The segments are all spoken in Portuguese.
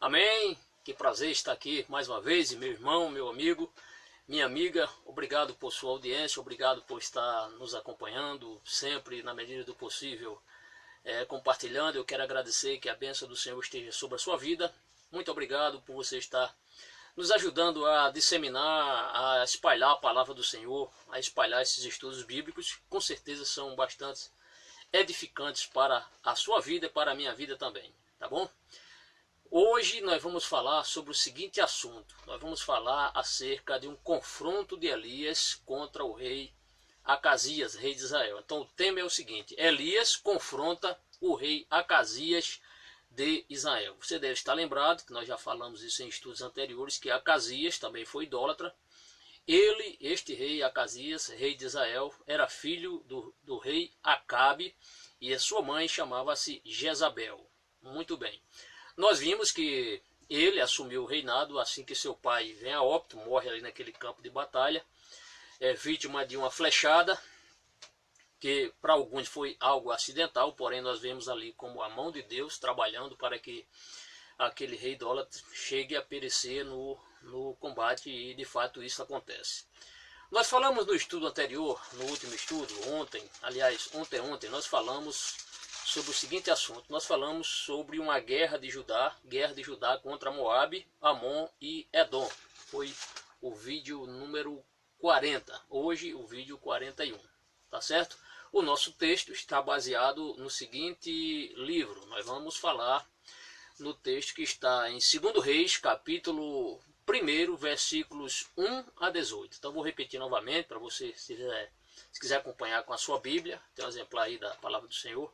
Amém? Que prazer estar aqui mais uma vez, meu irmão, meu amigo, minha amiga. Obrigado por sua audiência, obrigado por estar nos acompanhando, sempre na medida do possível, compartilhando. Eu quero agradecer que a bênção do Senhor esteja sobre a sua vida. Muito obrigado por você estar nos ajudando a disseminar, a espalhar a palavra do Senhor, a espalhar esses estudos bíblicos. Com certeza são bastante edificantes para a sua vida e para a minha vida também, tá bom? Hoje nós vamos falar sobre o seguinte assunto. Nós vamos falar acerca de um confronto de Elias contra o rei Acasias, rei de Israel. Então o tema é o seguinte: Elias confronta o rei Acasias de Israel. Você deve estar lembrado que nós já falamos isso em estudos anteriores, que Acasias também foi idólatra. Este rei Acasias, rei de Israel, era filho do rei Acabe e a sua mãe chamava-se Jezabel. Muito bem. Nós vimos que ele assumiu o reinado assim que seu pai vem a óbito, morre ali naquele campo de batalha, vítima de uma flechada, que para alguns foi algo acidental, porém nós vemos ali como a mão de Deus trabalhando para que aquele rei idólatra chegue a perecer no combate, e de fato isso acontece. Nós falamos no estudo anterior, no último estudo, ontem nós falamos sobre o seguinte assunto. Nós falamos sobre uma guerra de Judá contra Moabe, Amon e Edom. Foi o vídeo número 40, hoje o vídeo 41, tá certo? O nosso texto está baseado no seguinte livro. Nós vamos falar no texto que está em 2 Reis, capítulo 1, versículos 1 a 18. Então vou repetir novamente para você, se quiser acompanhar com a sua Bíblia. Tem um exemplar aí da Palavra do Senhor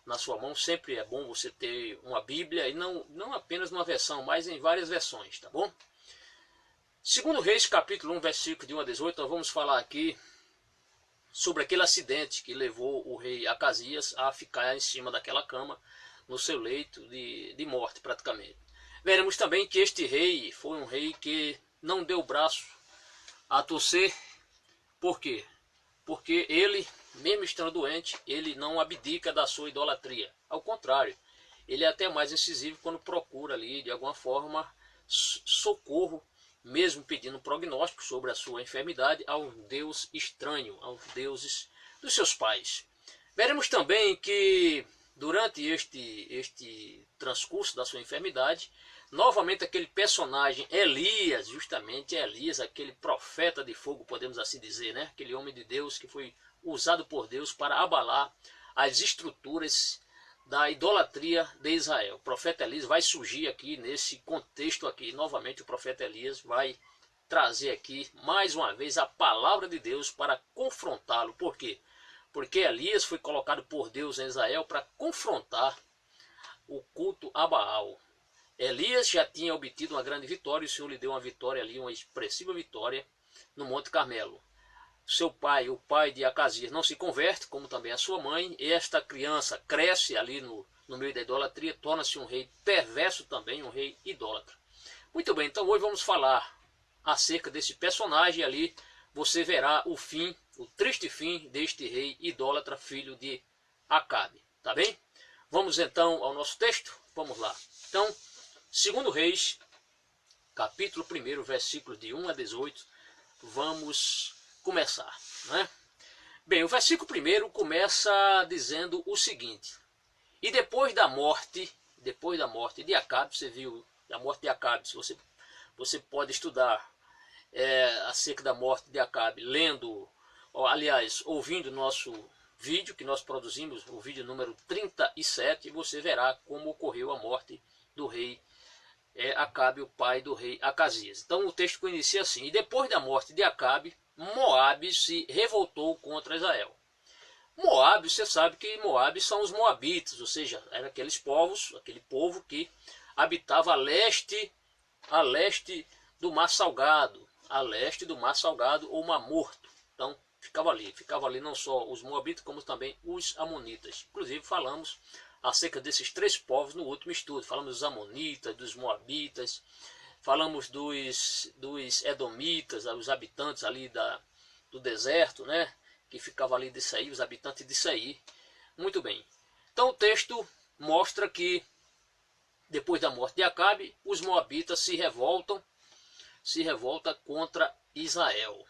na sua mão. Sempre é bom você ter uma Bíblia, e não apenas uma versão, mas em várias versões, tá bom? 2 Reis, capítulo 1, versículo de 1 a 18, nós vamos falar aqui sobre aquele acidente que levou o rei Acasias a ficar em cima daquela cama, no seu leito de morte praticamente. Veremos também que este rei foi um rei que não deu o braço a torcer. Por quê? Porque ele, mesmo estando doente, ele não abdica da sua idolatria. Ao contrário, ele é até mais incisivo quando procura ali, de alguma forma, socorro, mesmo pedindo um prognóstico sobre a sua enfermidade, ao Deus estranho, aos deuses dos seus pais. Veremos também que durante este transcurso da sua enfermidade, novamente aquele personagem Elias, justamente Elias, aquele profeta de fogo, podemos assim dizer, né? Aquele homem de Deus que foi usado por Deus para abalar as estruturas da idolatria de Israel. O profeta Elias vai surgir aqui nesse contexto aqui. Novamente o profeta Elias vai trazer aqui mais uma vez a palavra de Deus para confrontá-lo. Por quê? Porque Elias foi colocado por Deus em Israel para confrontar o culto a Baal. Elias já tinha obtido uma grande vitória, e o Senhor lhe deu uma vitória ali, uma expressiva vitória, no Monte Carmelo. Seu pai, o pai de Acasias, não se converte, como também a sua mãe, e esta criança cresce ali no meio da idolatria, torna-se um rei perverso também, um rei idólatra. Muito bem, então hoje vamos falar acerca desse personagem ali. Você verá o fim, o triste fim deste rei idólatra, filho de Acabe, tá bem? Vamos então ao nosso texto? Vamos lá. Então, 2 Reis, capítulo 1, versículos de 1 a 18, vamos começar, né? Bem, o versículo 1 começa dizendo o seguinte: e depois da morte de Acabe, você viu, a morte de Acabe, se você pode estudar acerca da morte de Acabe, lendo, aliás, ouvindo o nosso vídeo que nós produzimos, o vídeo número 37, e você verá como ocorreu a morte do rei Acabe, o pai do rei Acasias. Então o texto inicia assim: e depois da morte de Acabe, Moabe se revoltou contra Israel. Moabe, você sabe que Moabe são os moabitas, ou seja, eram aquele povo que habitava a leste do Mar Salgado, ou Mar Morto. Então ficava ali não só os moabitas, como também os amonitas. Inclusive falamos acerca desses três povos no último estudo. Falamos dos amonitas, dos moabitas, falamos dos edomitas, os habitantes ali do deserto, né? Que ficava ali de Seir, os habitantes de Seir. Muito bem. Então o texto mostra que depois da morte de Acabe, os moabitas se revoltam contra Israel.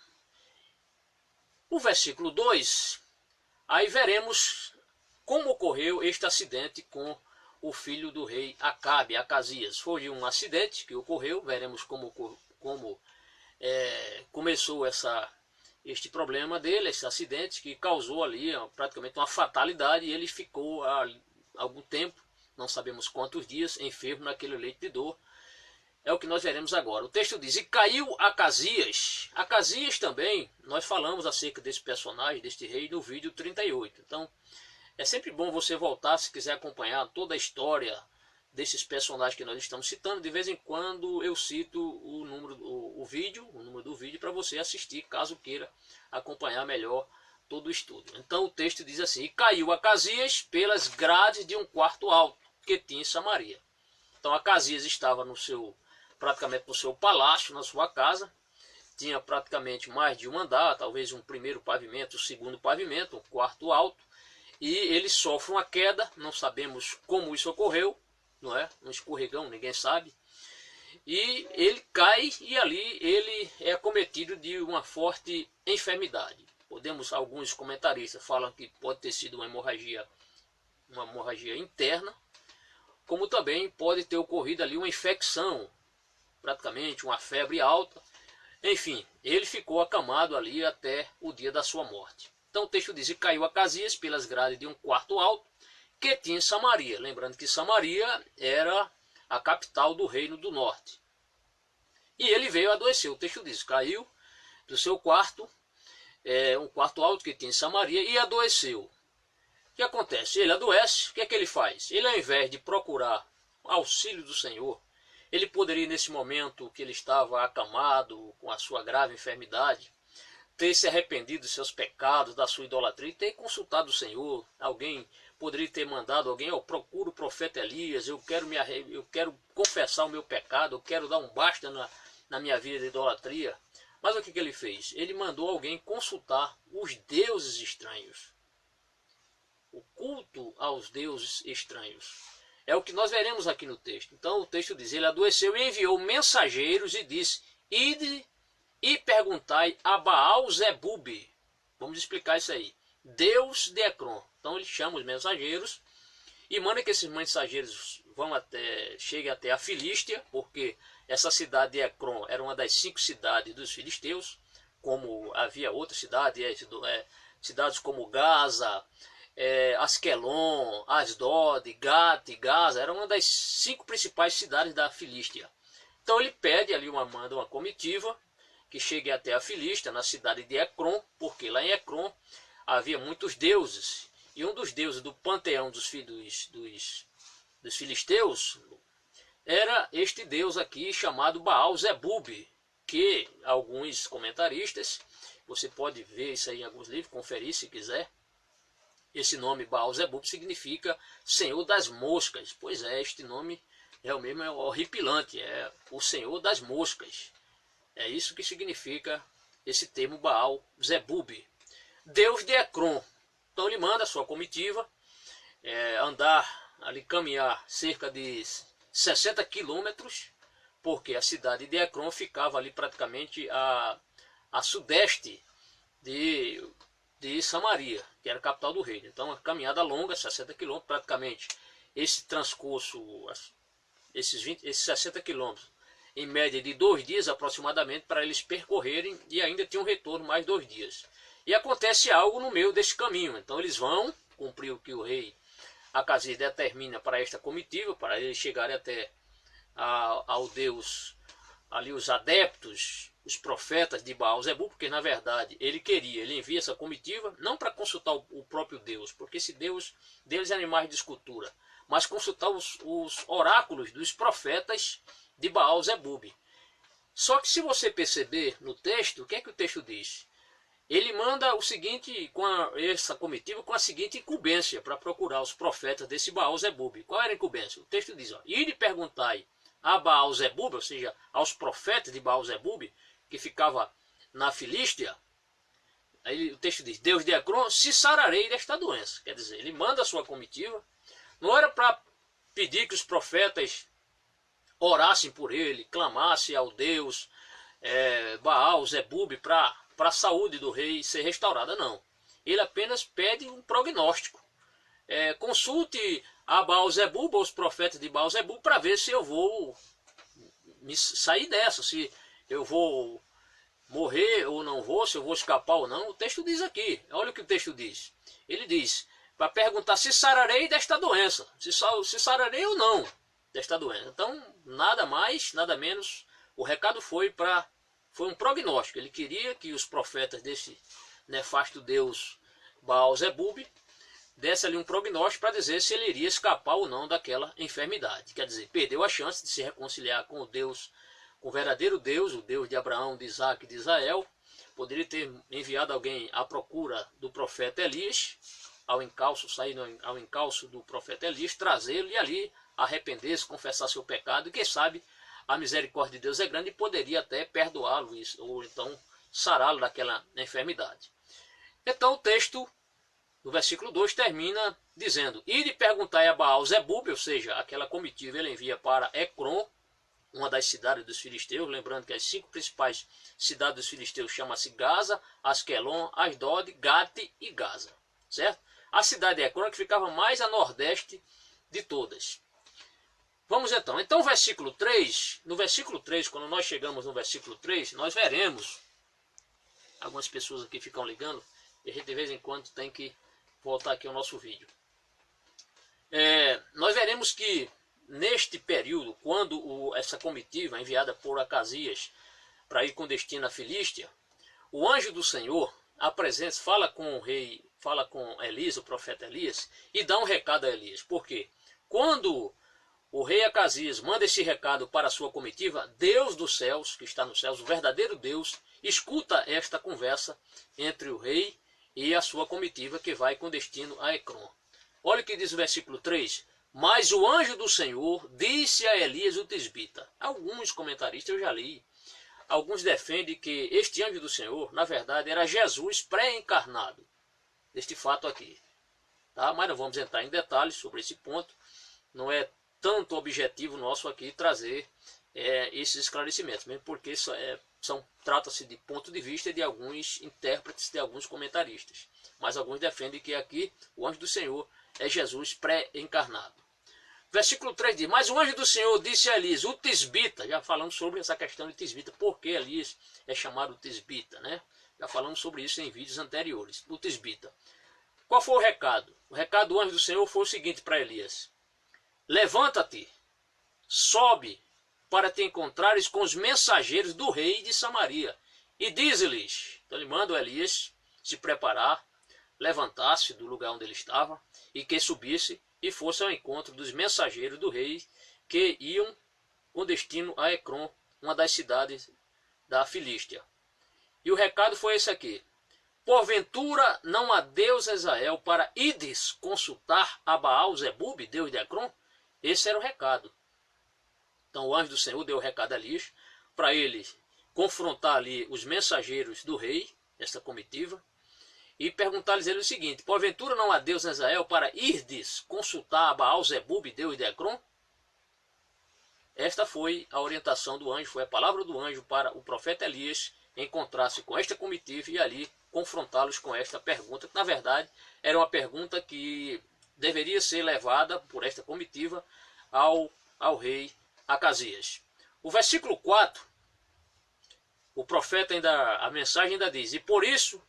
O versículo 2, aí veremos como ocorreu este acidente com o filho do rei Acabe, Acasias. Foi um acidente que ocorreu, veremos como começou este problema dele, esse acidente que causou ali praticamente uma fatalidade, e ele ficou há algum tempo, não sabemos quantos dias, enfermo naquele leito de dor. É o que nós veremos agora. O texto diz: e caiu Acasias. Acasias também, nós falamos acerca desse personagem, deste rei, no vídeo 38. Então, é sempre bom você voltar, se quiser acompanhar toda a história desses personagens que nós estamos citando. De vez em quando eu cito o número do vídeo para você assistir, caso queira acompanhar melhor todo o estudo. Então o texto diz assim: e caiu Acasias pelas grades de um quarto alto que tinha em Samaria. Então Acasias estava praticamente no seu palácio, na sua casa. Tinha praticamente mais de um andar, talvez um primeiro pavimento, um segundo pavimento, um quarto alto. E ele sofre uma queda, não sabemos como isso ocorreu, não é? Um escorregão, ninguém sabe. E ele cai e ali ele é acometido de uma forte enfermidade. Alguns comentaristas falam que pode ter sido uma hemorragia interna, como também pode ter ocorrido ali uma infecção, praticamente uma febre alta. Enfim, ele ficou acamado ali até o dia da sua morte. Então o texto diz: e caiu Acasias pelas grades de um quarto alto que tinha em Samaria. Lembrando que Samaria era a capital do reino do norte. E ele veio adoecer. O texto diz: caiu do seu quarto, um quarto alto que tinha em Samaria, e adoeceu. O que acontece? Ele adoece, o que é que ele faz? Ele, ao invés de procurar auxílio do Senhor, ele poderia, nesse momento que ele estava acamado com a sua grave enfermidade, ter se arrependido dos seus pecados, da sua idolatria, e ter consultado o Senhor. Alguém poderia ter mandado alguém: eu procuro o profeta Elias, eu quero confessar o meu pecado, eu quero dar um basta na minha vida de idolatria. Mas o que ele fez? Ele mandou alguém consultar os deuses estranhos, o culto aos deuses estranhos. É o que nós veremos aqui no texto. Então o texto diz: ele adoeceu e enviou mensageiros e disse: ide e perguntai a Baal-zebub. Vamos explicar isso aí. Deus de Ecrom. Então ele chama os mensageiros e manda que esses mensageiros cheguem até a Filístia, porque essa cidade de Ecrom era uma das 5 cidades dos filisteus, como havia outras cidades, cidades como Gaza, Asquelon, Asdod, Gat, Gaza, era uma das 5 principais cidades da Filístia. Então ele pede ali, manda uma comitiva que chegue até a Filístia, na cidade de Ecrom, porque lá em Ecrom havia muitos deuses, e um dos deuses do panteão dos filisteus era este deus aqui chamado Baal-zebub, que alguns comentaristas, você pode ver isso aí em alguns livros, conferir se quiser. Esse nome Baal-zebub significa Senhor das Moscas. Pois é, este nome realmente é horripilante, é o Senhor das Moscas. É isso que significa esse termo Baal-zebub. Deus de Ecrom. Então ele manda a sua comitiva caminhar cerca de 60 quilômetros, porque a cidade de Ecrom ficava ali praticamente a sudeste de Samaria, que era a capital do reino. Então uma caminhada longa, 60 quilômetros, praticamente esse transcurso, esses 60 quilômetros, em média de 2 dias aproximadamente, para eles percorrerem, e ainda tinha um retorno mais 2 dias. E acontece algo no meio desse caminho. Então eles vão cumprir o que o rei Acasias determina para esta comitiva, para eles chegarem até ao Deus, ali os adeptos, os profetas de Baal-zebub, porque na verdade ele envia essa comitiva, não para consultar o próprio Deus, porque esse Deus deles é animais de escultura, mas consultar os oráculos dos profetas de Baal-zebub. Só que se você perceber no texto, o que é que o texto diz? Ele manda o seguinte, essa comitiva com a seguinte incumbência para procurar os profetas desse Baal-zebub. Qual era a incumbência? O texto diz: ide perguntai a Baal-zebub, ou seja, aos profetas de Baal-zebub, que ficava na Filístia. Aí o texto diz: Deus de Ecrom, se sararei desta doença. Quer dizer, ele manda a sua comitiva, não era para pedir que os profetas orassem por ele, clamassem ao Deus Baal, Zebub, para a saúde do rei ser restaurada. Não. Ele apenas pede um prognóstico. Consulte a Baal Zebub, ou os profetas de Baal Zebub, para ver se eu vou me sair dessa, se eu vou morrer ou não vou, se eu vou escapar ou não. O texto diz aqui, olha o que o texto diz. Ele diz, para perguntar se sararei desta doença, se sararei ou não desta doença. Então, nada mais, nada menos, o recado foi um prognóstico. Ele queria que os profetas desse nefasto deus Baal Zebub desse ali um prognóstico para dizer se ele iria escapar ou não daquela enfermidade. Quer dizer, perdeu a chance de se reconciliar com o Deus, com o verdadeiro Deus, o Deus de Abraão, de Isaac e de Israel. Poderia ter enviado alguém à procura do profeta Elias, sair ao encalço do profeta Elias, trazê-lo e ali arrepender-se, confessar seu pecado, e quem sabe a misericórdia de Deus é grande e poderia até perdoá-lo, ou então sará-lo daquela enfermidade. Então o texto, no versículo 2, termina dizendo, ide perguntai a Baal Zebub, ou seja, aquela comitiva ele envia para Ecrom, uma das cidades dos filisteus, lembrando que as 5 principais cidades dos filisteus chamam-se Gaza, Asquelon, Asdod, Gate e Gaza, certo? A cidade de Ecrom que ficava mais a nordeste de todas. Vamos então. Então, no versículo 3, quando nós chegamos no versículo 3, nós veremos, algumas pessoas aqui ficam ligando, e a gente de vez em quando tem que voltar aqui ao nosso vídeo. Nós veremos que neste período, quando essa comitiva enviada por Acasias para ir com destino à Filístia, o anjo do Senhor apresenta, fala com o rei, fala com Elias, o profeta Elias, e dá um recado a Elias. Por quê? Quando o rei Acasias manda esse recado para a sua comitiva, Deus dos céus, que está nos céus, o verdadeiro Deus, escuta esta conversa entre o rei e a sua comitiva que vai com destino a Ecrom. Olha o que diz o versículo 3. Mas o anjo do Senhor disse a Elias o tisbita. Alguns comentaristas, eu já li, alguns defendem que este anjo do Senhor, na verdade, era Jesus pré-encarnado. Deste fato aqui. Tá? Mas não vamos entrar em detalhes sobre esse ponto. Não é tanto objetivo nosso aqui trazer esses esclarecimentos, mesmo porque trata-se de ponto de vista de alguns intérpretes, de alguns comentaristas. Mas alguns defendem que aqui o anjo do Senhor é Jesus pré-encarnado. Versículo 3 diz, mas o anjo do Senhor disse a Elias, o tisbita, já falamos sobre essa questão de tisbita, por que Elias é chamado tisbita, né? Já falamos sobre isso em vídeos anteriores, o tisbita. Qual foi o recado? O recado do anjo do Senhor foi o seguinte para Elias, levanta-te, sobe para te encontrares com os mensageiros do rei de Samaria, e diz-lhes, então ele manda o Elias se preparar, levantar-se do lugar onde ele estava, e que subisse e fosse ao encontro dos mensageiros do rei que iam com destino a Ecrom, uma das cidades da Filístia. E o recado foi esse aqui. Porventura não há Deus Israel para ides consultar a Baal Zebub, Deus de Ecrom? Esse era o recado. Então o anjo do Senhor deu o recado a Elias para ele confrontar ali os mensageiros do rei, essa comitiva, e perguntar-lhes ele o seguinte, porventura não há Deus em Israel para irdes consultar a Baal Zebub, Deus de Ecrom? Esta foi a orientação do anjo, foi a palavra do anjo para o profeta Elias encontrar-se com esta comitiva e ali confrontá-los com esta pergunta, que na verdade era uma pergunta que deveria ser levada por esta comitiva ao rei Acasias. O versículo 4, o profeta a mensagem ainda diz, e por isso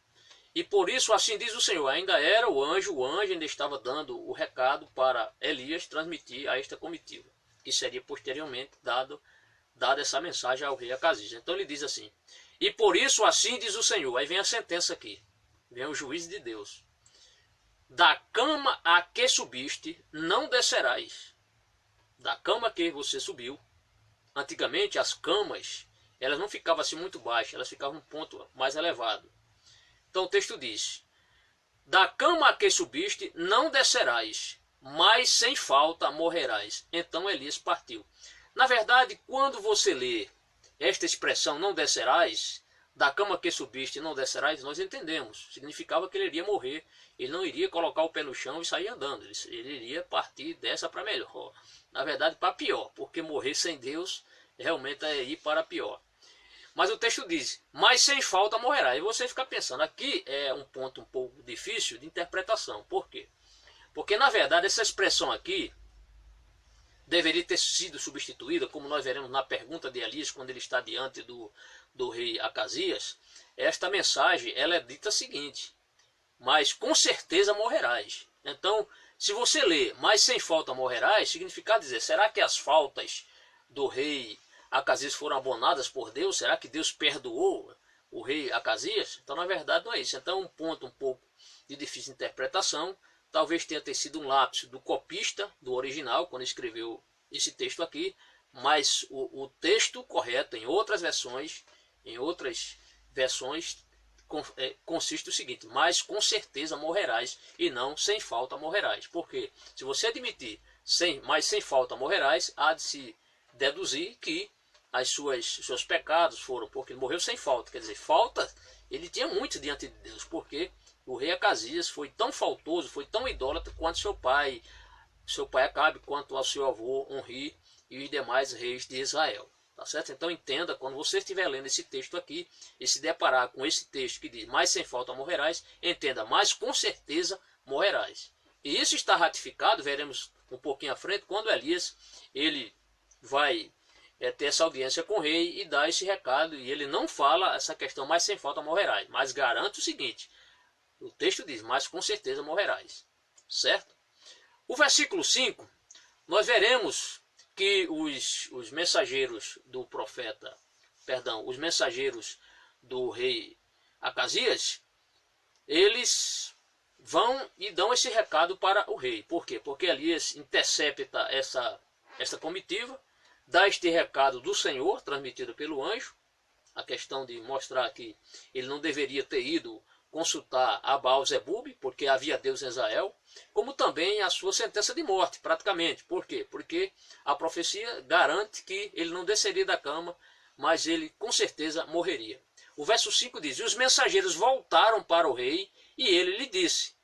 assim diz o Senhor, ainda era o anjo ainda estava dando o recado para Elias transmitir a esta comitiva, que seria posteriormente dada essa mensagem ao rei Acasias. Então ele diz assim, e por isso assim diz o Senhor, aí vem a sentença aqui, vem o juízo de Deus, da cama a que subiste não descerás, da cama que você subiu. Antigamente as camas, elas não ficavam assim muito baixas, elas ficavam um ponto mais elevado. Então o texto diz, da cama a que subiste não descerás, mas sem falta morrerás. Então Elias partiu. Na verdade, quando você lê esta expressão não descerás, da cama que subiste não descerás, nós entendemos. Significava que ele iria morrer. Ele não iria colocar o pé no chão e sair andando. Ele iria partir dessa para melhor. Na verdade, para pior. Porque morrer sem Deus realmente é ir para pior. Mas o texto diz, mas sem falta morrerá. E você fica pensando, aqui é um ponto um pouco difícil de interpretação. Por quê? Porque na verdade essa expressão aqui deveria ter sido substituída, como nós veremos na pergunta de Elias, quando ele está diante do rei Acasias. Esta mensagem ela é dita a seguinte, mas com certeza morrerás. Então, se você lê, mas sem falta morrerás, significa dizer, será que as faltas do rei Acasias foram abonadas por Deus? Será que Deus perdoou o rei Acasias? Então, na verdade, não é isso. Então, é um ponto um pouco de difícil interpretação. Talvez tenha ter um lapso do copista, do original, quando escreveu esse texto aqui, mas o texto correto, em outras versões, consiste o seguinte, mas com certeza morrerás, e não sem falta morrerás. Porque se você admitir, mas sem falta morrerás, há de se deduzir que seus pecados foram, porque ele morreu sem falta. Quer dizer, falta, ele tinha muito diante de Deus, porque o rei Acasias foi tão faltoso, foi tão idólatra quanto seu pai Acabe, quanto ao seu avô Onri e os demais reis de Israel. Tá certo? Então entenda, quando você estiver lendo esse texto aqui e se deparar com esse texto que diz, mas sem falta morrerás, entenda, mas com certeza morrerás. E isso está ratificado, veremos um pouquinho à frente, quando Elias ele vai ter essa audiência com o rei e dá esse recado, e ele não fala essa questão, mas sem falta morrerás, mas garante o seguinte, o texto diz, mas com certeza morrerás, certo? O versículo 5, nós veremos que os mensageiros do profeta, os mensageiros do rei Acasias, eles vão e dão esse recado para o rei. Por quê? Porque Elias intercepta essa comitiva, dá este recado do Senhor, transmitido pelo anjo, a questão de mostrar que ele não deveria ter ido consultar a Baal-Zebub, porque havia Deus em Israel, como também a sua sentença de morte, praticamente. Por quê? Porque a profecia garante que ele não desceria da cama, mas ele com certeza morreria. O verso 5 diz, e os mensageiros voltaram para o rei, e ele lhe disse,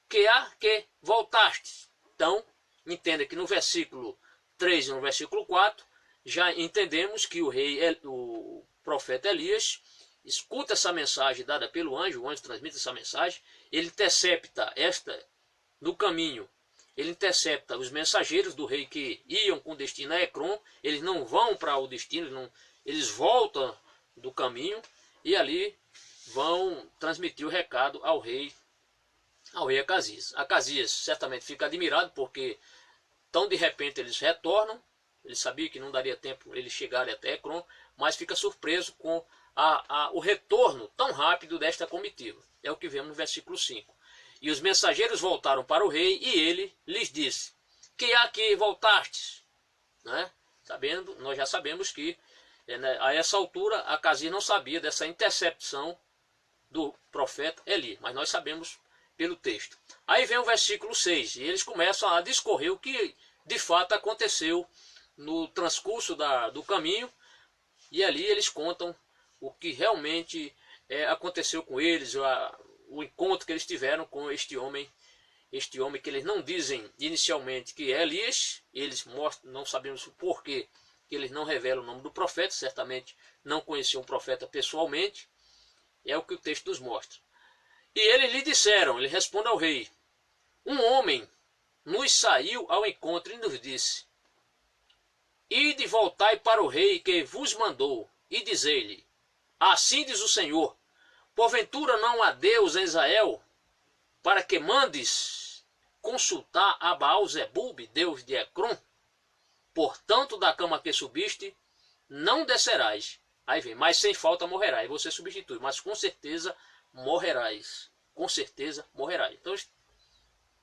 que há que voltastes. Então, entenda que no versículo 3 e no versículo 4, já entendemos que o profeta Elias escuta essa mensagem dada pelo anjo, o anjo transmite essa mensagem, ele intercepta no caminho, ele intercepta os mensageiros do rei que iam com destino a Ecrom, eles não vão para o destino, eles voltam do caminho e ali vão transmitir o recado ao rei Acasias. Acasias certamente fica admirado porque tão de repente eles retornam, ele sabia que não daria tempo eles chegarem até Ecrom, mas fica surpreso com o retorno tão rápido desta comitiva. É o que vemos no versículo 5. E os mensageiros voltaram para o rei e ele lhes disse, que há que voltastes? Né? Nós já sabemos que a essa altura Acasias não sabia dessa intercepção do profeta Eli, mas nós sabemos pelo texto. Aí vem o versículo 6 e eles começam a discorrer o que de fato aconteceu no transcurso do caminho, e ali eles contam o que realmente aconteceu com eles, o encontro que eles tiveram com este homem que eles não dizem inicialmente que é Elias, eles mostram, não sabemos o porquê que eles não revelam o nome do profeta, certamente não conheciam o profeta pessoalmente, é o que o texto nos mostra. E eles lhe disseram, ele responde ao rei, um homem nos saiu ao encontro e nos disse, ide voltai para o rei que vos mandou, e dizei-lhe, assim diz o Senhor, porventura não há Deus em Israel, para que mandes consultar a Baal-Zebub, Deus de Ecrom? Portanto, da cama que subiste, não descerás. Aí vem, mas sem falta morrerás. Aí você substitui, mas com certeza morrerás. Com certeza morrerás. Então,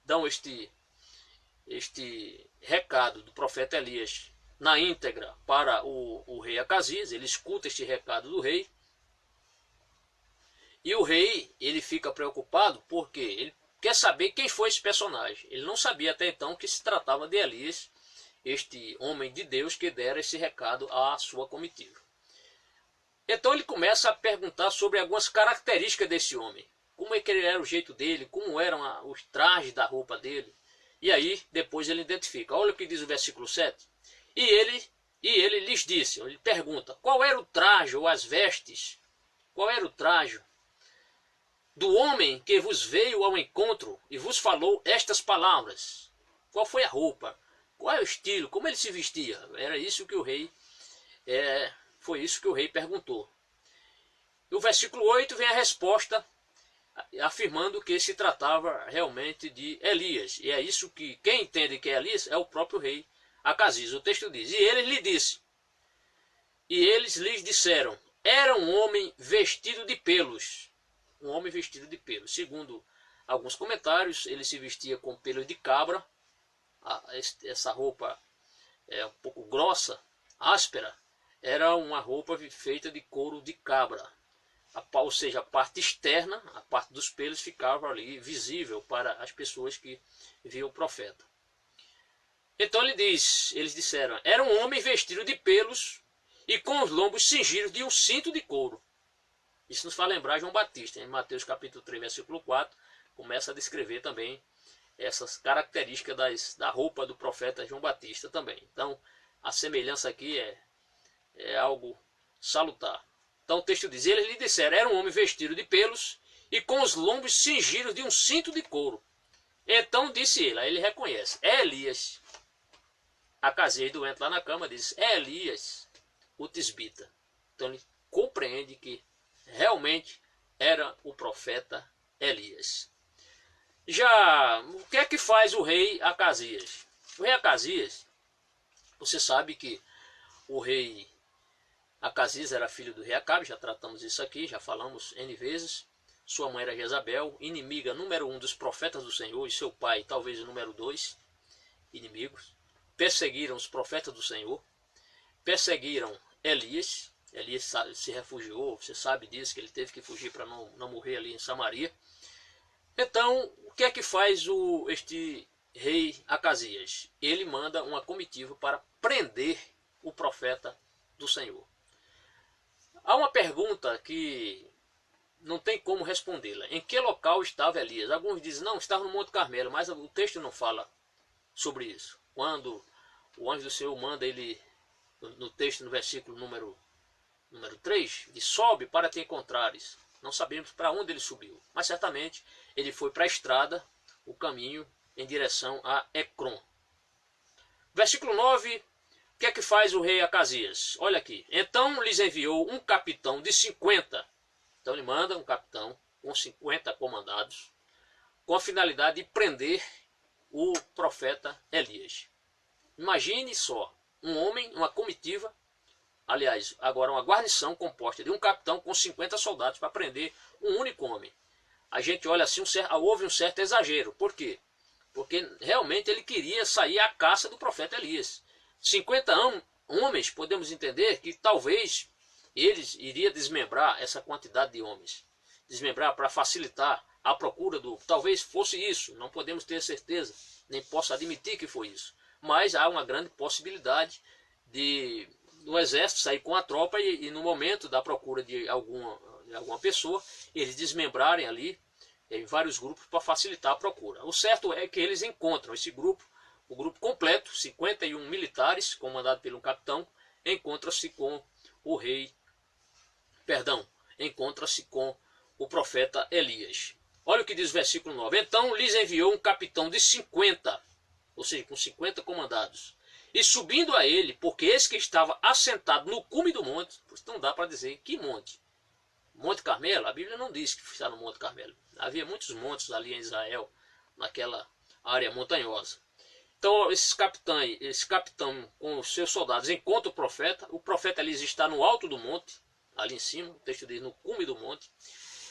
dão este recado do profeta Elias na íntegra para o rei Acasias. Ele escuta este recado do rei. E o rei, ele fica preocupado porque ele quer saber quem foi esse personagem. Ele não sabia até então que se tratava de Elias, este homem de Deus que dera esse recado à sua comitiva. Então ele começa a perguntar sobre algumas características desse homem. Como é que ele era o jeito dele, como eram os trajes da roupa dele. E aí depois ele identifica. Olha o que diz o versículo 7. E ele lhes disse, ele pergunta, qual era o traje ou as vestes? Qual era o traje do homem que vos veio ao encontro e vos falou estas palavras? Qual foi a roupa? Qual é o estilo? Como ele se vestia? Era isso que o rei, foi isso que o rei perguntou. No versículo 8 vem a resposta afirmando que se tratava realmente de Elias. E é isso que quem entende que é Elias é o próprio rei Acasias. O texto diz, e eles lhes disseram, era um homem vestido de pelos. Um homem vestido de pelos. Segundo alguns comentários, ele se vestia com pelos de cabra. Essa roupa é um pouco grossa, áspera. Era uma roupa feita de couro de cabra. Ou seja, a parte externa, a parte dos pelos ficava ali visível para as pessoas que viam o profeta. Então eles disseram, era um homem vestido de pelos e com os lombos cingidos de um cinto de couro. Isso nos faz lembrar João Batista. Em Mateus capítulo 3, versículo 4, começa a descrever também essas características da roupa do profeta João Batista também. Então, a semelhança aqui é algo salutar. Então o texto diz, eles lhe disseram, era um homem vestido de pelos e com os lombos cingidos de um cinto de couro. Então disse ele, aí ele reconhece, é Elias. Acasias, doente lá na cama, diz, é Elias, o tisbita. Então ele compreende que realmente era o profeta Elias. Já, o que é que faz o rei Acasias? O rei Acasias, você sabe que o rei Acasias era filho do rei Acabe, já tratamos isso aqui, já falamos N vezes. Sua mãe era Jezabel, inimiga número 1 dos profetas do Senhor, e seu pai talvez o número 2, inimigos. Perseguiram os profetas do Senhor, perseguiram Elias. Elias se refugiou, você sabe disso, que ele teve que fugir para não morrer ali em Samaria. Então, o que é que faz este rei Acasias? Ele manda uma comitiva para prender o profeta do Senhor. Há uma pergunta que não tem como respondê-la. Em que local estava Elias? Alguns dizem, não, estava no Monte Carmelo, mas o texto não fala sobre isso. Quando o anjo do Senhor manda ele, no texto, no versículo número 3, diz, sobe para te encontrares. Não sabemos para onde ele subiu, mas certamente ele foi para a estrada, o caminho em direção a Ecrom. Versículo 9, o que é que faz o rei Acasias? Olha aqui, então lhes enviou um capitão de 50. Então ele manda um capitão com 50 comandados, com a finalidade de prender o profeta Elias. Imagine só, um homem, uma comitiva, aliás, agora uma guarnição composta de um capitão com 50 soldados para prender um único homem. A gente olha assim, houve um certo exagero. Por quê? Porque realmente ele queria sair à caça do profeta Elias. 50 homens, podemos entender que talvez eles iriam desmembrar essa quantidade de homens. Desmembrar para facilitar a procura do... Talvez fosse isso, não podemos ter certeza, nem posso admitir que foi isso. Mas há uma grande possibilidade do exército sair com a tropa e no momento da procura de alguma pessoa, eles desmembrarem ali em vários grupos para facilitar a procura. O certo é que eles encontram esse grupo, o grupo completo, 51 militares, comandado por um capitão, encontra-se com o rei, encontra-se com o profeta Elias. Olha o que diz o versículo 9. Então lhes enviou um capitão de 50, ou seja, com 50 comandados. E subindo a ele, porque esse que estava assentado no cume do monte, pois não dá para dizer que monte. Monte Carmelo, a Bíblia não diz que está no Monte Carmelo. Havia muitos montes ali em Israel, naquela área montanhosa. Então esse capitão com os seus soldados encontra o profeta Elias está no alto do monte, ali em cima, o texto diz no cume do monte.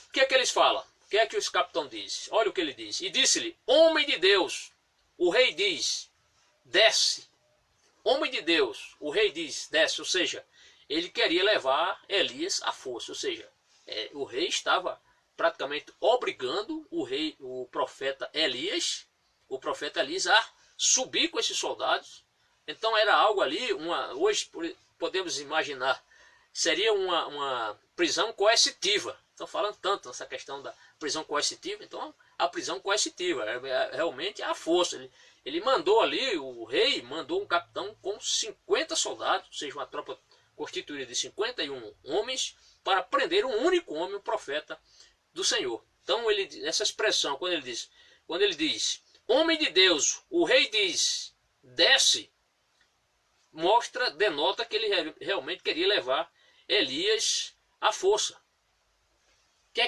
O que é que eles falam? O que é que esse capitão diz? Olha o que ele diz. E disse-lhe, homem de Deus, o rei diz, desce. Homem de Deus, o rei diz, desce. Ou seja, ele queria levar Elias à força. Ou seja, o rei estava praticamente obrigando o profeta Elias a subir com esses soldados. Então era algo ali, hoje podemos imaginar seria uma prisão coercitiva. Estão falando tanto nessa questão da prisão coercitiva, então a prisão coercitiva é realmente a força. Ele mandou ali, o rei mandou um capitão com 50 soldados, ou seja, uma tropa constituída de 51 homens, para prender um único homem, o profeta do Senhor. Então, essa expressão, quando ele diz, homem de Deus, o rei diz, desce, denota que ele realmente queria levar Elias à força. O que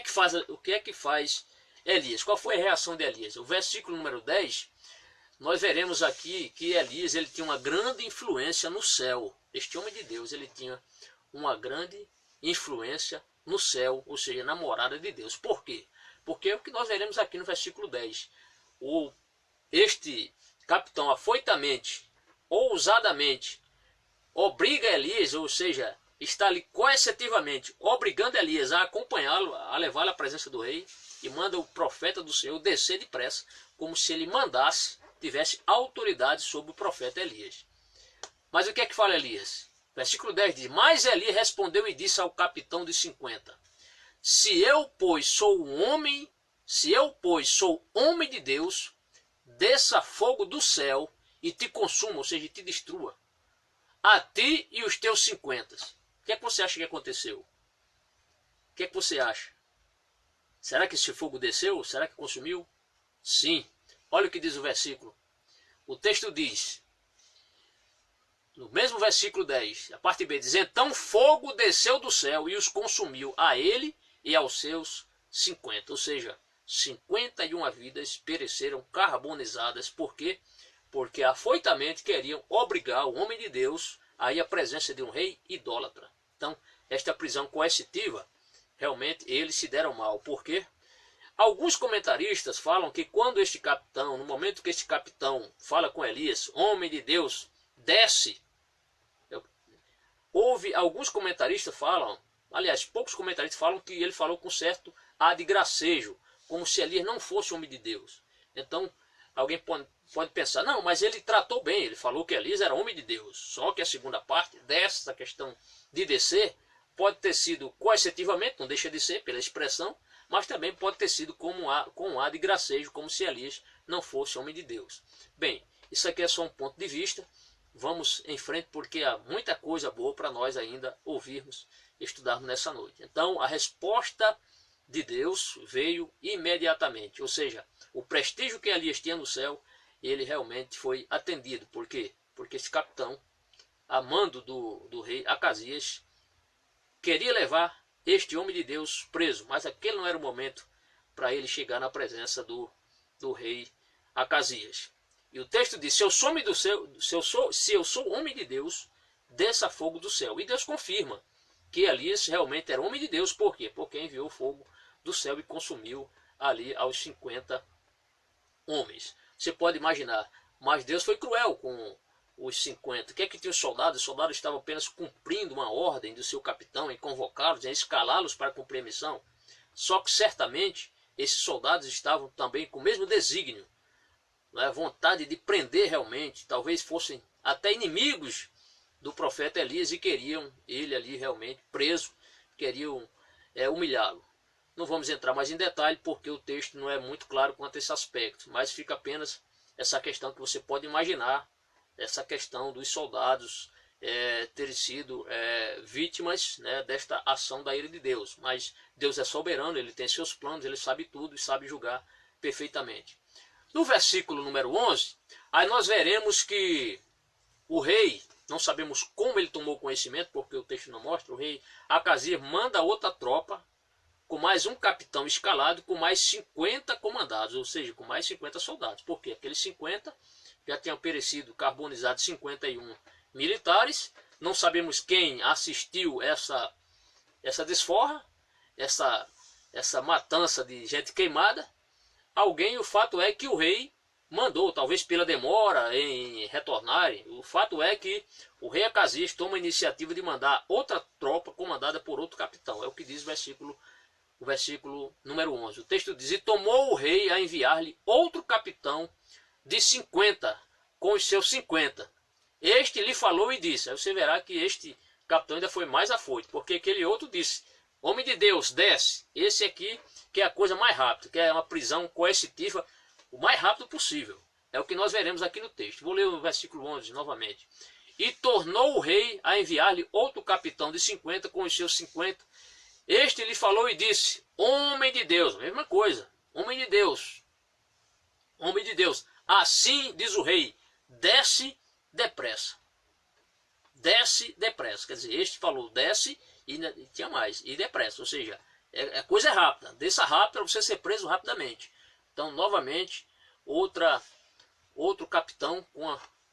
é que faz Elias? Qual foi a reação de Elias? O versículo número 10, nós veremos aqui que Elias ele tinha uma grande influência no céu. Este homem de Deus, ele tinha uma grande influência no céu, ou seja, na morada de Deus. Por quê? Porque é o que nós veremos aqui no versículo 10. Este capitão afoitamente, ousadamente, obriga Elias, ou seja, está ali coercitivamente obrigando Elias a acompanhá-lo, a levá-lo à presença do rei, e manda o profeta do Senhor descer depressa, como se ele tivesse autoridade sobre o profeta Elias. Mas o que é que fala Elias? Versículo 10 diz, mas Elias respondeu e disse ao capitão dos 50, se eu, pois, sou homem de Deus, desça fogo do céu e te consuma, ou seja, te destrua, a ti e os teus 50. O que é que você acha que aconteceu? O que é que você acha? Será que esse fogo desceu? Será que consumiu? Sim. Olha o que diz o versículo. O texto diz, no mesmo versículo 10, a parte B diz, então fogo desceu do céu e os consumiu, a ele e aos seus 50. Ou seja, 51 vidas pereceram carbonizadas. Por quê? Porque afoitamente queriam obrigar o homem de Deus a ir à presença de um rei idólatra. Então, esta prisão coercitiva, realmente eles se deram mal. Por quê? Alguns comentaristas falam que quando este capitão, no momento que este capitão fala com Elias, homem de Deus, desce, alguns comentaristas falam, aliás, poucos comentaristas falam que ele falou com certo ar de gracejo, como se Elias não fosse homem de Deus. Então, alguém pode pensar, não, mas ele tratou bem, ele falou que Elias era homem de Deus. Só que a segunda parte dessa questão de descer pode ter sido coercitivamente, não deixa de ser, pela expressão, mas também pode ter sido com um ar de gracejo, como se Elias não fosse homem de Deus. Bem, isso aqui é só um ponto de vista. Vamos em frente porque há muita coisa boa para nós ainda ouvirmos, estudarmos nessa noite. Então, a resposta de Deus veio imediatamente, ou seja, o prestígio que Elias tinha no céu, ele realmente foi atendido. Por quê? Porque esse capitão, a mando do rei Acasias, queria levar este homem de Deus preso, mas aquele não era o momento para ele chegar na presença do rei Acasias. E o texto diz, se eu sou homem de Deus, desça fogo do céu. E Deus confirma que Elias realmente era homem de Deus. Por quê? Porque enviou fogo do céu e consumiu ali aos 50 homens. Você pode imaginar, mas Deus foi cruel com os 50. O que é que tinha os soldados? Os soldados estavam apenas cumprindo uma ordem do seu capitão em convocá-los, em escalá-los para cumprir a missão. Só que certamente esses soldados estavam também com o mesmo desígnio, vontade de prender realmente, talvez fossem até inimigos do profeta Elias e queriam ele ali realmente preso, queriam humilhá-lo. Não vamos entrar mais em detalhe porque o texto não é muito claro quanto a esse aspecto, mas fica apenas essa questão que você pode imaginar, essa questão dos soldados terem sido vítimas, desta ação da ira de Deus. Mas Deus é soberano, ele tem seus planos, ele sabe tudo e sabe julgar perfeitamente. No versículo número 11, aí nós veremos que o rei, não sabemos como ele tomou conhecimento, porque o texto não mostra, o rei Acasias manda outra tropa, com mais um capitão escalado, com mais 50 comandados, ou seja, com mais 50 soldados. Por quê? Aqueles 50 já tinham perecido, carbonizados 51 militares. Não sabemos quem assistiu essa desforra, essa matança de gente queimada. O fato é que o rei mandou, talvez pela demora em retornarem, o fato é que o rei Acasias toma a iniciativa de mandar outra tropa comandada por outro capitão. É o que diz o versículo número 11. O texto diz, e tomou o rei a enviar-lhe outro capitão de 50, com os seus 50. Este lhe falou e disse, aí você verá que este o capitão ainda foi mais afoito, porque aquele outro disse: homem de Deus, desce. Esse aqui que é a coisa mais rápida, que é uma prisão coercitiva o mais rápido possível. É o que nós veremos aqui no texto. Vou ler o versículo 11 novamente. E tornou o rei a enviar-lhe outro capitão de 50 com os seus 50. Este lhe falou e disse: homem de Deus, mesma coisa, homem de Deus, assim diz o rei, desce depressa. Desce depressa. Quer dizer, este falou desce e tinha mais, e depressa, ou seja, é coisa rápida, desça rápido para você ser preso rapidamente. Então, novamente, outro capitão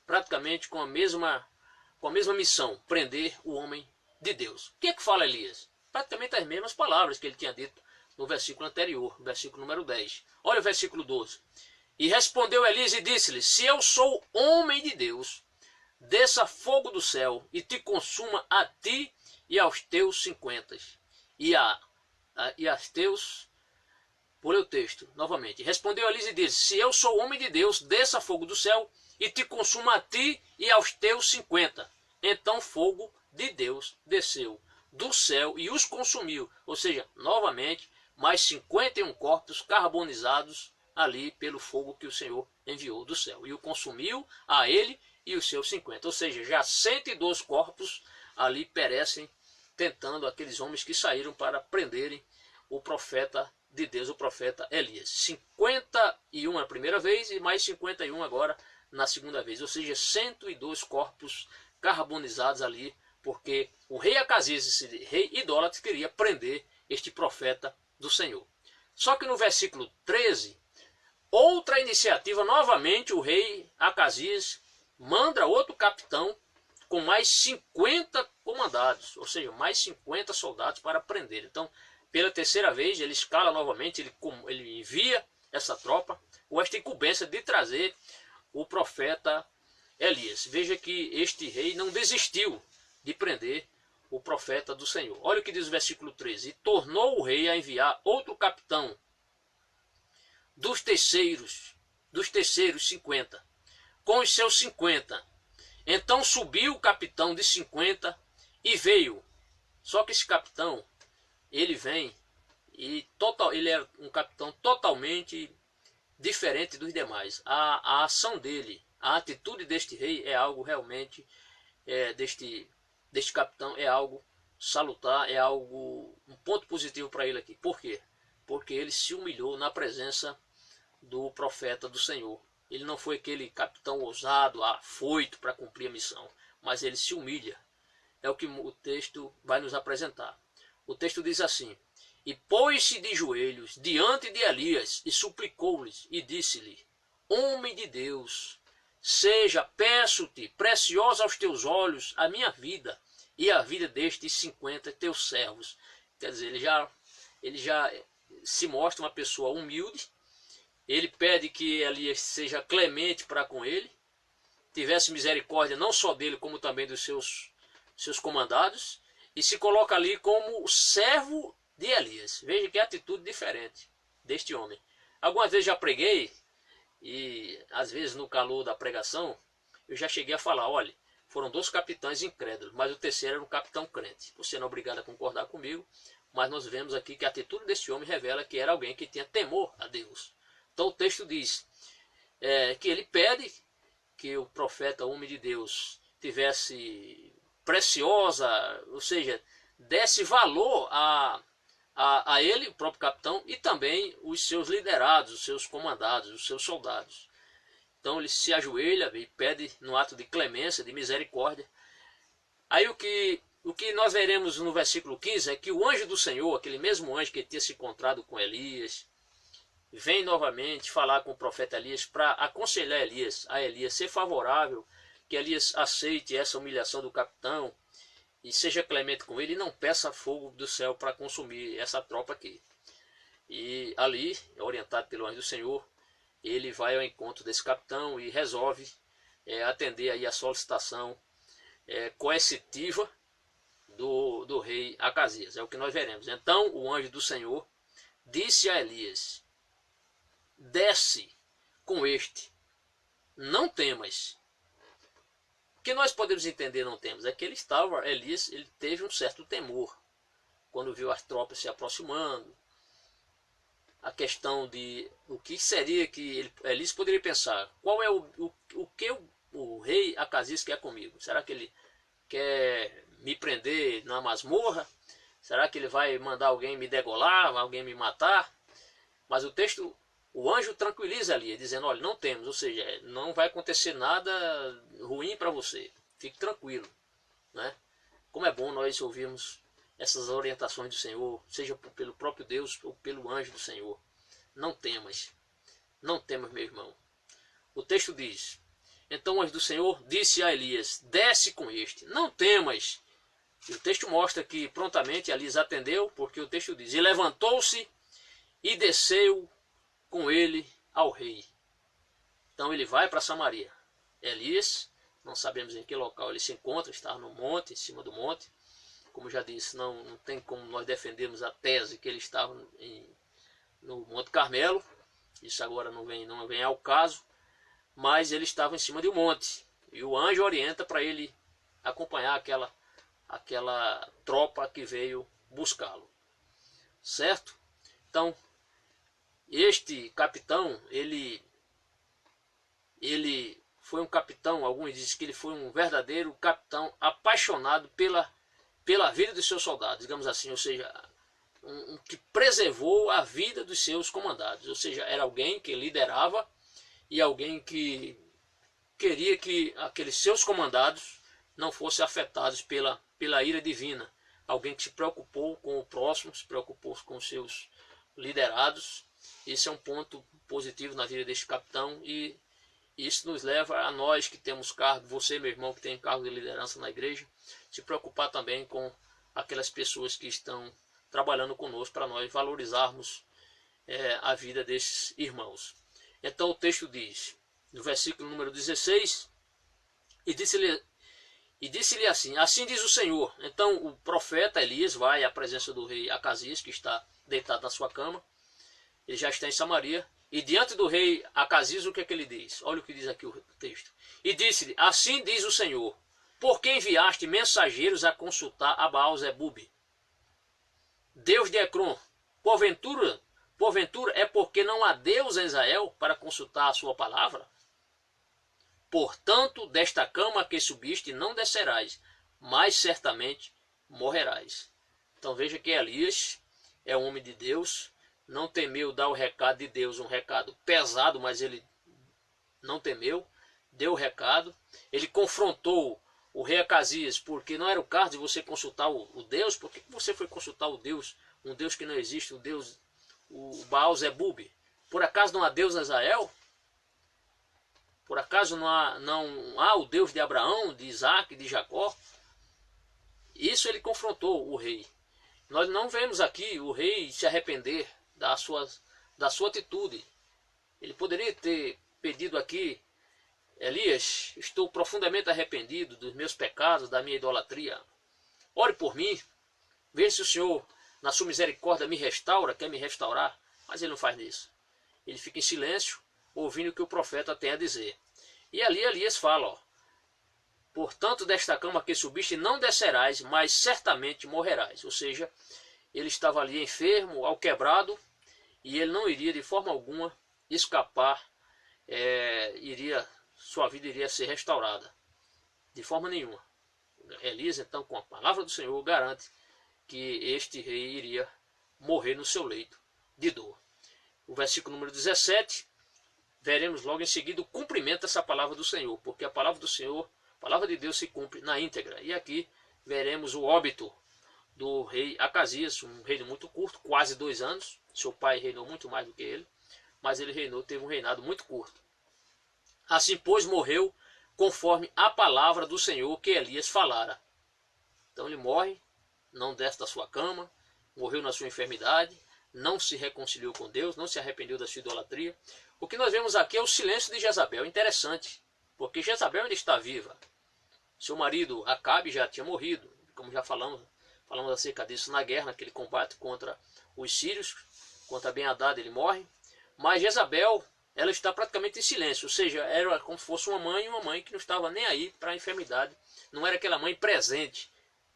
praticamente com a mesma missão, prender o homem de Deus. O que é que fala Elias? Praticamente as mesmas palavras que ele tinha dito no versículo anterior, versículo número 10. Olha o versículo 12. E respondeu Elias e disse-lhe: se eu sou homem de Deus, desça fogo do céu e te consuma a ti e aos teus 50. E aos teus... Vou ler o texto novamente. Respondeu Elias e disse: se eu sou homem de Deus, desça fogo do céu e te consuma a ti e aos teus 50. Então fogo de Deus desceu do céu e os consumiu. Ou seja, novamente, mais 51 corpos carbonizados ali pelo fogo que o Senhor enviou do céu. E o consumiu a ele e os seus 50. Ou seja, já 102 corpos ali perecem, tentando aqueles homens que saíram para prenderem o profeta de Deus, o profeta Elias. 51 a primeira vez e mais 51 agora na segunda vez. Ou seja, 102 corpos carbonizados ali, porque o rei Acasias, esse rei idólatra, queria prender este profeta do Senhor. Só que no versículo 13, outra iniciativa, novamente o rei Acasias manda outro capitão com mais 50 comandados, ou seja, mais 50 soldados para prender. Então, pela terceira vez, ele escala novamente, ele envia essa tropa com esta incumbência de trazer o profeta Elias. Veja que este rei não desistiu de prender o profeta do Senhor. Olha o que diz o versículo 13. E tornou o rei a enviar outro capitão dos terceiros 50, com os seus 50. Então subiu o capitão de 50 e veio. Só que esse capitão, ele vem e ele é um capitão totalmente diferente dos demais. A ação dele, a atitude deste rei é algo realmente, deste capitão é algo salutar, é algo, um ponto positivo para ele aqui. Por quê? Porque ele se humilhou na presença do profeta do Senhor. Ele não foi aquele capitão ousado, afoito para cumprir a missão, mas ele se humilha. É o que o texto vai nos apresentar. O texto diz assim: e pôs-se de joelhos diante de Elias e suplicou-lhes e disse-lhe: homem de Deus, seja, peço-te, preciosa aos teus olhos a minha vida e a vida destes 50 teus servos. Quer dizer, ele já se mostra uma pessoa humilde. Ele pede que Elias seja clemente para com ele, tivesse misericórdia não só dele, como também dos seus comandados, e se coloca ali como o servo de Elias. Veja que atitude diferente deste homem. Algumas vezes já preguei, e às vezes no calor da pregação, eu já cheguei a falar: olha, foram 2 capitães incrédulos, mas o terceiro era um capitão crente. Você não é obrigado a concordar comigo, mas nós vemos aqui que a atitude deste homem revela que era alguém que tinha temor a Deus. Então o texto diz que ele pede que o profeta, homem de Deus, tivesse preciosa, ou seja, desse valor a ele, o próprio capitão, e também os seus liderados, os seus comandados, os seus soldados. Então ele se ajoelha e pede no ato de clemência, de misericórdia. Aí o que nós veremos no versículo 15 é que o anjo do Senhor, aquele mesmo anjo que tinha se encontrado com Elias, vem novamente falar com o profeta Elias para aconselhar a Elias ser favorável, que Elias aceite essa humilhação do capitão e seja clemente com ele e não peça fogo do céu para consumir essa tropa aqui. E ali, orientado pelo anjo do Senhor, ele vai ao encontro desse capitão e resolve atender aí a solicitação coercitiva do rei Acasias. É o que nós veremos. Então o anjo do Senhor disse a Elias: desce com este, não temas. O que nós podemos entender não temos é que Elias, ele teve um certo temor quando viu as tropas se aproximando. A questão de o que seria que Elias poderia pensar, qual é o que o rei Acasias quer comigo? Será que ele quer me prender na masmorra? Será que ele vai mandar alguém me degolar, alguém me matar? Mas o texto, o anjo tranquiliza ali, dizendo, olha, não temos, ou seja, não vai acontecer nada ruim para você, fique tranquilo, né? Como é bom nós ouvirmos essas orientações do Senhor, seja pelo próprio Deus ou pelo anjo do Senhor. Não temas, meu irmão. O texto diz, então o anjo do Senhor disse a Elias, desce com este, não temas. E o texto mostra que prontamente Elias atendeu, porque o texto diz, e levantou-se e desceu com ele ao rei. Então ele vai para Samaria. Elias, não sabemos em que local ele se encontra, está no monte, em cima do monte. Como já disse, não tem como nós defendermos a tese que ele estava no Monte Carmelo. Isso agora não vem ao caso. Mas ele estava em cima de um monte. E o anjo orienta para ele acompanhar aquela tropa que veio buscá-lo. Certo? Então, este capitão, ele foi um capitão, alguns dizem que ele foi um verdadeiro capitão apaixonado pela vida dos seus soldados, digamos assim, ou seja, que preservou a vida dos seus comandados, ou seja, era alguém que liderava e alguém que queria que aqueles seus comandados não fossem afetados pela ira divina, alguém que se preocupou com o próximo, se preocupou com os seus liderados. Esse é um ponto positivo na vida deste capitão e isso nos leva a nós que temos cargo, você meu irmão que tem cargo de liderança na igreja, se preocupar também com aquelas pessoas que estão trabalhando conosco para nós valorizarmos a vida desses irmãos. Então o texto diz, no versículo número 16, e disse-lhe assim, assim diz o Senhor. Então o profeta Elias vai à presença do rei Acasias, que está deitado na sua cama, ele já está em Samaria, e diante do rei Acasias, o que é que ele diz? Olha o que diz aqui o texto. E disse-lhe, assim diz o Senhor, por que enviaste mensageiros a consultar a Baal-zebub, Deus de Ecrom? Porventura é porque não há Deus em Israel para consultar a sua palavra? Portanto, desta cama que subiste não descerás, mas certamente morrerás. Então veja que Elias é um homem de Deus, não temeu dar o recado de Deus, um recado pesado, mas ele não temeu, deu o recado. Ele confrontou o rei Acasias, porque não era o caso de você consultar o Deus. Por que você foi consultar o Deus, um Deus que não existe, o Baal-zebub? Por acaso não há Deus em Israel? Por acaso não há o Deus de Abraão, de Isaac, de Jacó? Isso ele confrontou o rei. Nós não vemos aqui o rei se arrepender da sua atitude. Ele poderia ter pedido aqui, Elias, estou profundamente arrependido dos meus pecados, da minha idolatria. Ore por mim, veja se o Senhor, na sua misericórdia, me restaura, quer me restaurar. Mas ele não faz isso. Ele fica em silêncio, ouvindo o que o profeta tem a dizer. E ali Elias fala, portanto, desta cama que subiste não descerás, mas certamente morrerás. Ou seja, ele estava ali enfermo, alquebrado, e ele não iria de forma alguma escapar, sua vida iria ser restaurada, de forma nenhuma. Elias, então, com a palavra do Senhor, garante que este rei iria morrer no seu leito de dor. O versículo número 17, veremos logo em seguida o cumprimento dessa palavra do Senhor, porque a palavra do Senhor, a palavra de Deus se cumpre na íntegra. E aqui veremos o óbito do rei Acasias, um reino muito curto, quase 2 anos. Seu pai reinou muito mais do que ele, mas ele teve um reinado muito curto. Assim, pois, morreu conforme a palavra do Senhor que Elias falara. Então ele morre, não desce da sua cama, morreu na sua enfermidade, não se reconciliou com Deus, não se arrependeu da sua idolatria. O que nós vemos aqui é o silêncio de Jezabel. Interessante, porque Jezabel ainda está viva. Seu marido Acabe já tinha morrido, como já falamos acerca disso na guerra, naquele combate contra os sírios, contra Ben-Hadad ele morre. Mas Jezabel ela está praticamente em silêncio, ou seja, era como se fosse uma mãe que não estava nem aí para a enfermidade, não era aquela mãe presente,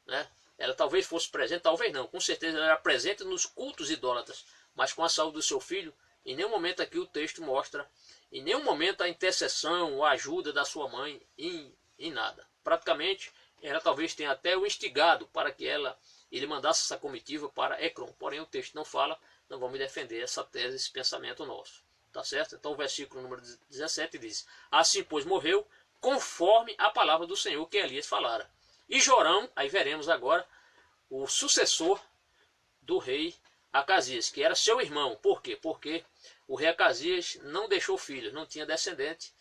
né? Ela talvez fosse presente, talvez não, com certeza ela era presente nos cultos idólatras, mas com a saúde do seu filho, em nenhum momento aqui o texto mostra, em nenhum momento a intercessão, a ajuda da sua mãe, em nada. Praticamente, ela talvez tenha até o instigado para que ele mandasse essa comitiva para Ecrom, porém o texto não fala, não vamos defender essa tese, esse pensamento nosso. Tá certo? Então o versículo número 17 diz: assim pois morreu, conforme a palavra do Senhor que Elias falara. E Jorão, aí veremos agora, o sucessor do rei Acasias, que era seu irmão. Por quê? Porque o rei Acasias não deixou filhos, não tinha descendente.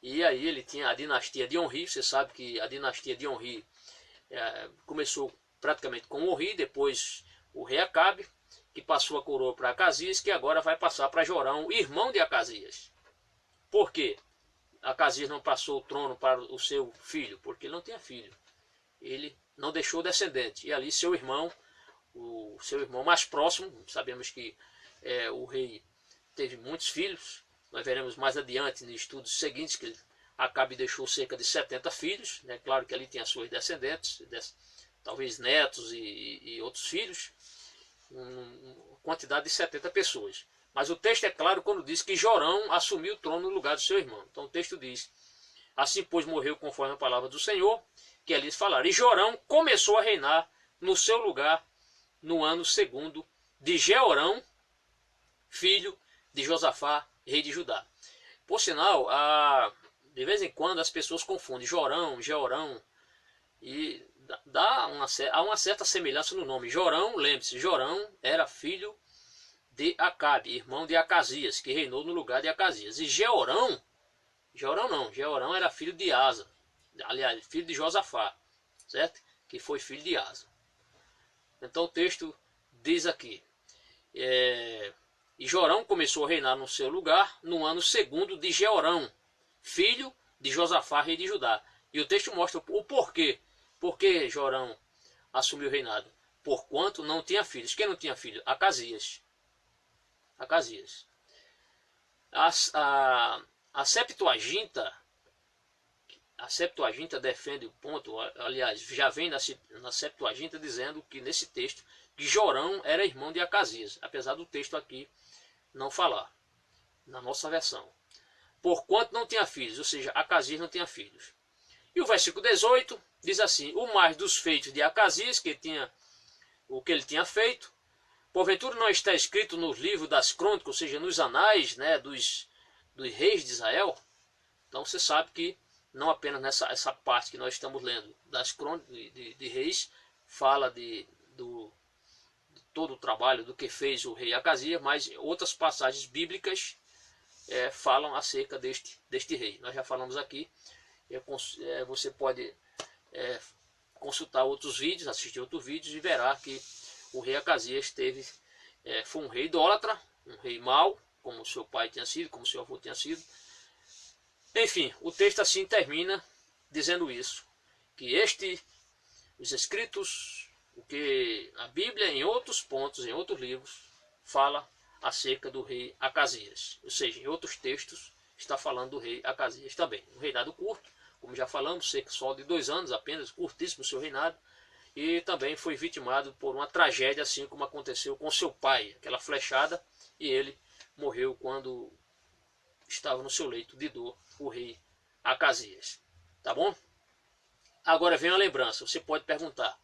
E aí ele tinha a dinastia de Onri. Você sabe que a dinastia de Onri começou praticamente com Onri, depois o rei Acabe, que passou a coroa para Acasias, que agora vai passar para Jorão, irmão de Acasias. Por quê? Acasias não passou o trono para o seu filho, porque ele não tinha filho. Ele não deixou descendente. E ali seu irmão, o seu irmão mais próximo, sabemos que o rei teve muitos filhos, nós veremos mais adiante nos estudos seguintes que Acabe deixou cerca de 70 filhos, né? Claro que ali tinha suas descendentes, talvez netos e outros filhos, uma quantidade de 70 pessoas. Mas o texto é claro quando diz que Jorão assumiu o trono no lugar do seu irmão. Então o texto diz: assim pois morreu conforme a palavra do Senhor, que eles falaram. E Jorão começou a reinar no seu lugar no ano segundo de Jeorão, filho de Josafá, rei de Judá. Por sinal, de vez em quando as pessoas confundem Jorão, Jeorão, e há uma certa semelhança no nome. Jorão, lembre-se, Jorão era filho de Acabe, irmão de Acasias, que reinou no lugar de Acasias. E Jeorão era filho de Asa, aliás, filho de Josafá, certo? Que foi filho de Asa. Então o texto diz aqui, e Jorão começou a reinar no seu lugar no ano segundo de Jeorão, filho de Josafá, rei de Judá. E o texto mostra o porquê. Por que Jorão assumiu o reinado? Porquanto não tinha filhos. Quem não tinha filho? Acasias. A Septuaginta defende o ponto, aliás, já vem na Septuaginta dizendo que nesse texto que Jorão era irmão de Acasias, apesar do texto aqui não falar, na nossa versão. Porquanto não tinha filhos, ou seja, Acasias não tinha filhos. E o versículo 18 diz assim: o mais dos feitos de Acasias, o que ele tinha feito, porventura não está escrito nos livros das crônicas, ou seja, nos anais, né, dos reis de Israel. Então você sabe que não apenas essa parte que nós estamos lendo das crônicas de reis, fala de todo o trabalho do que fez o rei Acasias, mas outras passagens bíblicas falam acerca deste rei. Nós já falamos aqui, você pode consultar outros vídeos, assistir outros vídeos e verá que o rei Acasias foi um rei idólatra, um rei mau, como seu pai tinha sido, como seu avô tinha sido. Enfim, o texto assim termina dizendo isso, que os escritos, o que a Bíblia em outros pontos, em outros livros, fala acerca do rei Acasias. Ou seja, em outros textos está falando do rei Acasias também. Um reinado curto, como já falamos, cerca só de 2 anos apenas, curtíssimo o seu reinado, e também foi vitimado por uma tragédia, assim como aconteceu com seu pai, aquela flechada, e ele morreu quando estava no seu leito de dor, o rei Acasias. Tá bom? Agora vem a lembrança, você pode perguntar,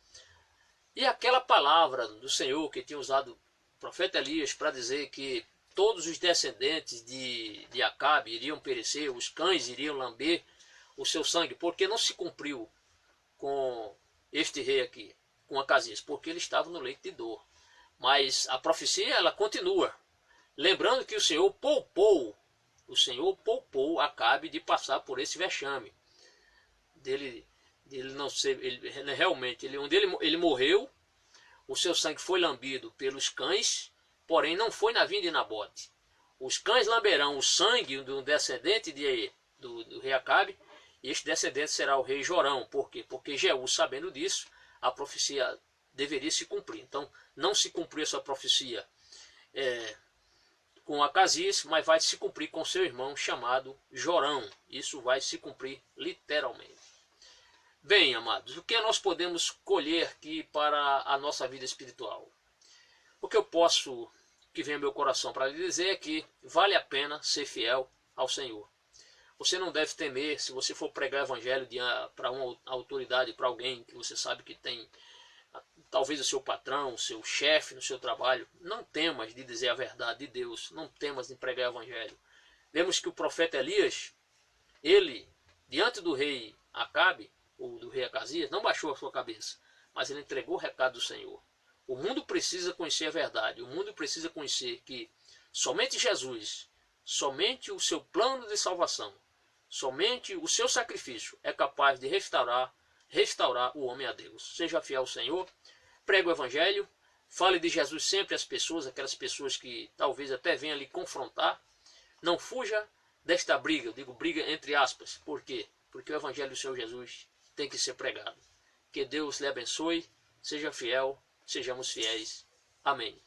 e aquela palavra do Senhor que tinha usado o profeta Elias para dizer que todos os descendentes de Acabe iriam perecer, os cães iriam lamber o seu sangue, porque não se cumpriu com este rei aqui, com Acasias? Porque ele estava no leito de dor. Mas a profecia, ela continua. Lembrando que o Senhor poupou Acabe de passar por esse vexame. Dele não ser, onde ele morreu, o seu sangue foi lambido pelos cães, porém não foi na vinda de Nabote. Os cães lamberão o sangue de um descendente do rei Acabe, e este descendente será o rei Jorão. Por quê? Porque Jeú, sabendo disso, a profecia deveria se cumprir. Então, não se cumpriu essa profecia com Acasias, mas vai se cumprir com seu irmão chamado Jorão. Isso vai se cumprir literalmente. Bem, amados, o que nós podemos colher aqui para a nossa vida espiritual? O que eu posso, que vem ao meu coração para lhe dizer é que vale a pena ser fiel ao Senhor. Você não deve temer se você for pregar o evangelho para uma autoridade, para alguém que você sabe que tem, talvez o seu patrão, o seu chefe no seu trabalho. Não temas de dizer a verdade de Deus, não temas de pregar o evangelho. Vemos que o profeta Elias, ele, diante do rei Acabe, ou do rei Acasias, não baixou a sua cabeça, mas ele entregou o recado do Senhor. O mundo precisa conhecer a verdade, o mundo precisa conhecer que somente Jesus, somente o seu plano de salvação, somente o seu sacrifício é capaz de restaurar o homem a Deus. Seja fiel ao Senhor, pregue o evangelho, fale de Jesus sempre às pessoas, aquelas pessoas que talvez até venham lhe confrontar. Não fuja desta briga, eu digo briga entre aspas. Por quê? Porque o evangelho do Senhor Jesus tem que ser pregado. Que Deus lhe abençoe, seja fiel, sejamos fiéis. Amém.